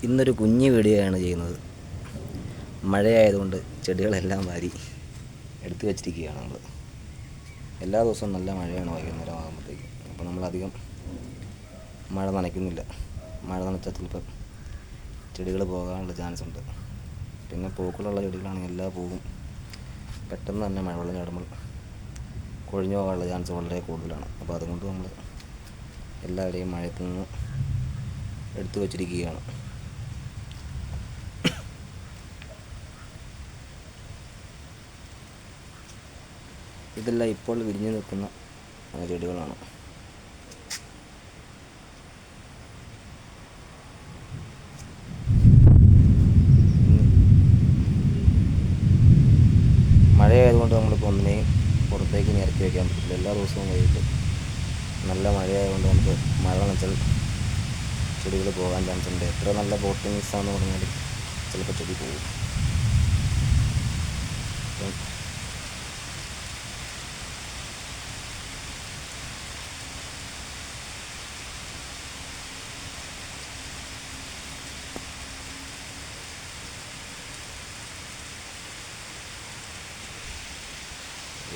ഇന്നൊരു കുഞ്ഞു വീഡിയോയാണ് ചെയ്യുന്നത്. മഴയായതുകൊണ്ട് ചെടികളെല്ലാം വാരി എടുത്തു വച്ചിരിക്കുകയാണ് നമ്മൾ. എല്ലാ ദിവസവും നല്ല മഴയാണ് വൈകുന്നേരം ആകുമ്പോഴത്തേക്കും. അപ്പോൾ നമ്മളധികം മഴ നനയ്ക്കുന്നില്ല. മഴ നനച്ചാൽ ചിലപ്പോൾ ചെടികൾ പോകാനുള്ള ചാൻസ് ഉണ്ട്. പിന്നെ പൂക്കളുള്ള ചെടികളാണെങ്കിൽ എല്ലാ പൂവും പെട്ടെന്ന് തന്നെ മഴവെള്ളം ചാടുമ്പോൾ കൊഴിഞ്ഞു പോകാനുള്ള ചാൻസ് വളരെ കൂടുതലാണ്. അപ്പോൾ അതുകൊണ്ട് നമ്മൾ എല്ലാവരെയും മഴയത്തു നിന്ന് എടുത്തു വച്ചിരിക്കുകയാണ്. ഇതെല്ലാം ഇപ്പോൾ വിരിഞ്ഞു നിൽക്കുന്ന ചെടികളാണ്. മഴയായതുകൊണ്ട് നമ്മളിപ്പോൾ ഒന്നിനെയും പുറത്തേക്ക് ഇറക്കി വയ്ക്കാൻ പറ്റില്ല. എല്ലാ ദിവസവും വൈകിട്ട് നല്ല മഴയായതുകൊണ്ട് നമുക്ക് മഴ നനച്ചാൽ ചെടികൾ പോകാൻ ചാൻസ് ഉണ്ട്. എത്ര നല്ല പോട്ടിങ്സ് ആണെന്ന് പറഞ്ഞാൽ ചിലപ്പോൾ ചെടി പോകും.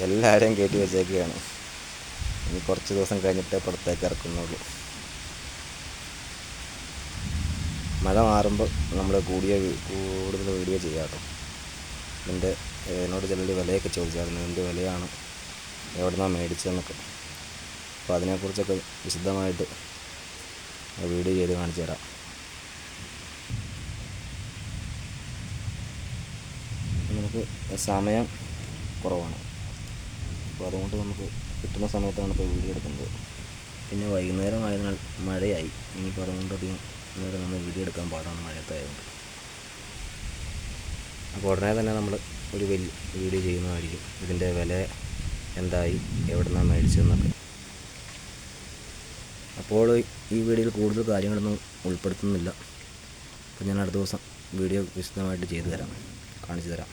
എല്ലാവരെയും കയറ്റി വെച്ചേക്കുകയാണ്. ഇനി കുറച്ച് ദിവസം കഴിഞ്ഞിട്ടേ പുറത്തേക്ക് ഇറക്കുന്നുള്ളൂ. മഴ മാറുമ്പോൾ നമ്മൾ കൂടുതൽ വീഡിയോ ചെയ്യാം കേട്ടോ. ഇതിൻ്റെ എന്നോട് ചിലർ വിലയൊക്കെ ചോദിച്ചായിരുന്നു, എന്ത് വിലയാണ്, എവിടെ നിന്നാണ് മേടിച്ചതെന്നൊക്കെ. അപ്പോൾ അതിനെക്കുറിച്ചൊക്കെ വിശദമായിട്ട് വീഡിയോ ചെയ്ത് കാണിച്ചു തരാം. നമുക്ക് സമയം കുറവാണ്, അപ്പോൾ അതുകൊണ്ട് നമുക്ക് കിട്ടുന്ന സമയത്താണ് ഇപ്പോൾ വീഡിയോ എടുക്കുന്നത്. പിന്നെ വൈകുന്നേരം ആയതിനാൽ മഴയായി. ഇനിയിപ്പോൾ അതുകൊണ്ട് അധികം നേരം നമ്മൾ വീഡിയോ എടുക്കാൻ പാടാണ് മഴയത്തായതുകൊണ്ട്. അപ്പോൾ ഉടനെ തന്നെ നമ്മൾ ഒരു വലിയ വീഡിയോ ചെയ്യുന്നതായിരിക്കും. ഇതിൻ്റെ വില എന്തായി, എവിടെ നിന്നാണ് മേടിച്ചതെന്നൊക്കെ. അപ്പോൾ ഈ വീഡിയോയിൽ കൂടുതൽ കാര്യങ്ങളൊന്നും ഉൾപ്പെടുത്തുന്നില്ല. അപ്പോൾ ഞാൻ അടുത്ത ദിവസം വീഡിയോ വിശദമായിട്ട് ചെയ്തു തരാം, കാണിച്ചു തരാം.